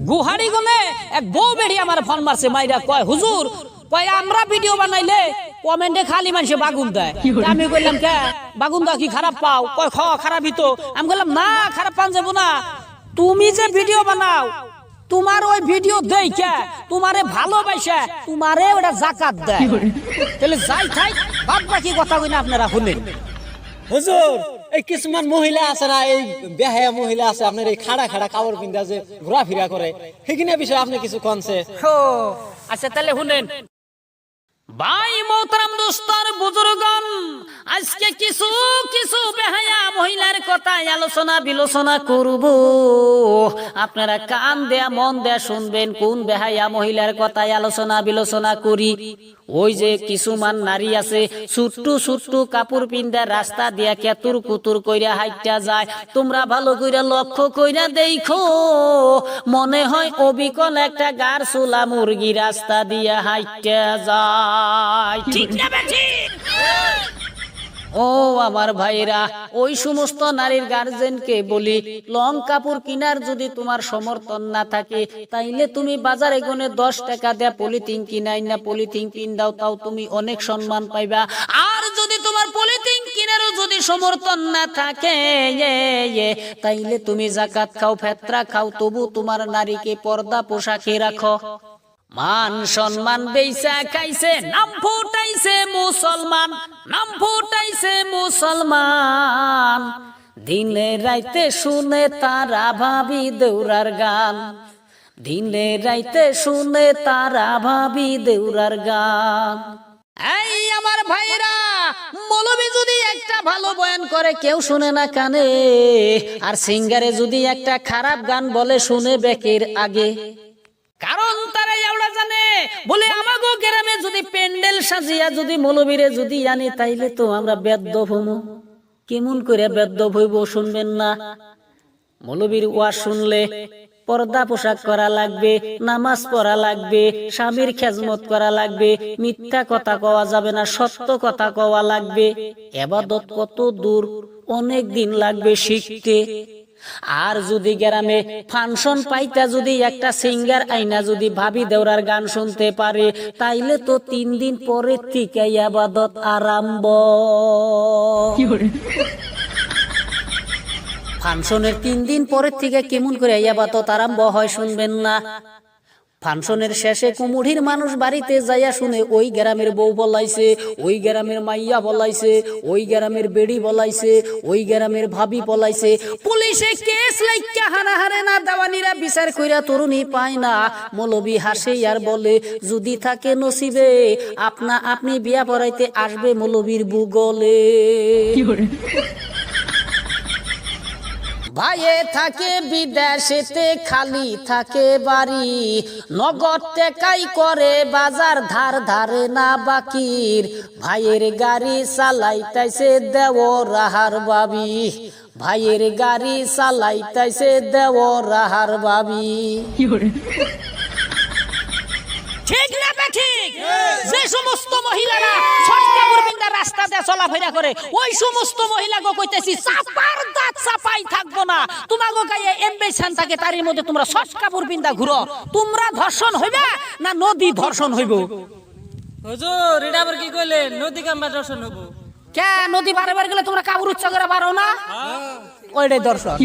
গুহারি গলে এক বউ বেড়ি আমার ফোন মারছে মাইরা কয় হুজুর কয় আমরা ভিডিও বানাইলে কমেন্টে খালি মানুষে বাগুন দেয়। আমি কইলাম কে বাগুন দেওয়া কি খারাপ পাও? কয় খারাপই তো। আমি বললাম না খারাপ পান যাবো না, তুমি যে ভিডিও বানাও তোমার ওই ভিডিও দেইখা তোমারে ভালোবাসা তোমারে ওটা জাকাত দেয়। তাহলে যাই থাই বাদ বাকি কথা কই না আপনারা শুনেন। হুজুর এই কিছুমান মহিলা আছে না, এই বেহায়া মহিলা আছে আপনার এই খাড়া খাড়া কাপড় পিন্ধা যে ঘোরাফেরা করে, সেখানে বিষয়ে আপনি কিছু কনছে? আচ্ছা তাহলে শুনেন ভাই মোহতারাম দোস্তর বুজুর্গন, আজকে কিছু কিছু বেহায়া মহিলার কথায় আলোচনা বিলোচনা করব। আপনারা কান দেয়া মন দেয়া শুনবেন কোন বেহায়া মহিলার কথায় আলোচনা বিলোচনা করি। ওই যে কিছুমান নারী আছে ছুট্টু ছুট্টু কাপড় পিন্দা রাস্তা দিয়া কেতুর কুতুর কইরা হাইটা যায়। তোমরা ভালো কইরা লক্ষ্য কইরা দেখো, মনে হয় অবিকল একটা গার চুলা মুরগি রাস্তা দিয়া হাইটা যায়। ঠিক না বেঠি? ও আমার ভাইরা, ওই সমস্ত নারীর গার্জেনকে বলি, লং কাপড় কিনার যদি তোমার সমর্থন না থাকে তাইলে তুমি বাজারে গনে 10 টাকা দেয়া পলিথিন কিনাই না পলিথিন কিন দাও, তাও তুমি অনেক সম্মান পাইবা। আর যদি তোমার পলিথিন কিনারও যদি সমর্থন না থাকে তাইলে তুমি জাকাত খাও ফেতরা খাও, তবু তোমার নারীকে পর্দা পোশাকে রাখো। মান সম্মান বেইসা খাইছে, নাম ফুটাইছে মুসলমান, নাম ফুটাইছে মুসলমান। দিনে রাইতে শুনে তারা ভাবি দেউরার গান, দিনে রাইতে শুনে তারা ভাবি দেউরার গান। এই আমার ভাইরা, মৌলবি যদি একটা ভালো বয়ান করে কেউ শুনে না কানে, আর সিঙ্গারে যদি একটা খারাপ গান বলে শুনে বেকের আগে। কারণ তারা এওড়া জানে বলে আমাগো গ্রামে যদি প্যান্ডেল সাজিয়া যদি মৌলবীরে যদি আনি তাইলে তো আমরা বেদ্যপ হমু। কেমন করে বেদ্যপ হইব শুনবেন না? মৌলবীর ওয়াজ শুনলে পর্দা পোশাক করা লাগবে, নামাজ পড়া লাগবে, স্বামীর খেজমত করা লাগবে, মিথ্যা কথা কওয়া যাবে না, সত্য কথা কওয়া লাগবে। ইবাদত কত দূর, অনেক দিন লাগবে শিখতে। আর যদি গ্রামে ফাংশন পাইতা যদি একটা সিঙ্গার আইনা যদি ভাবি দেওরার গান শুনতে পারে তাইলে তো 3 দিন পরে থেকে ইবাদত আরম্ভ। ফাংশনের 3 দিন পরের থেকে কেমন করে ইবাদত আরম্ভ হয় শুনবেন না? ফাংশনের শেষে কুমুঠির মানুষ বাড়িতে যাইয়া শুনে ওই গ্রামের বউ বলাইছে, ওই গ্রামের মাইয়া বলাইছে, ওই গ্রামের বেড়ি বলাইছে, ওই গ্রামের ভাবি বলাইছে। পুলিশে কেস লাইকা হানাহারে না, দেওয়ানিরা বিচার কইরা তরুণী পায় না। মৌলবি হাসে আর বলে যদি থাকে নসিবে আপনা আপনি বিয়া পড়াইতে আসবে মৌলবির বুগলে। ভাইয়ে থাকে বিদেশেতে খালি থাকে বাড়ি, নগদ টেকাই করে বাজার ধার ধারে না বাকির। ভাইয়ের গাড়ি চালাইতাইছে দেওর রাহার বাবি, ভাইয়ের গাড়ি চালাইতাইছে দেওর রাহার বাবি। ঠিক না ঠিক? যে সমস্ত মহিলারা রাস্তা দিয়ে চলাফেরা করে ওই সমস্ত মহিলাকে কইতেছি চাপার দাঁত চাপাই থাকবো না। তোমাকে গায়ে এমবেশন থাকে তার মধ্যে তোমরা শর্ট কাপড় পিন্দা ঘুরো, তোমরা ধর্ষণ হইবে না নদী ধর্ষণ হইব? হুজুর এটা আবার কি কইলেন? নদী কামবা দর্শন হবো কে? নদী বারে বারে গেলে তোমরা কাপড় উচ্চ করে পারো না, ওইটাই দর্শন।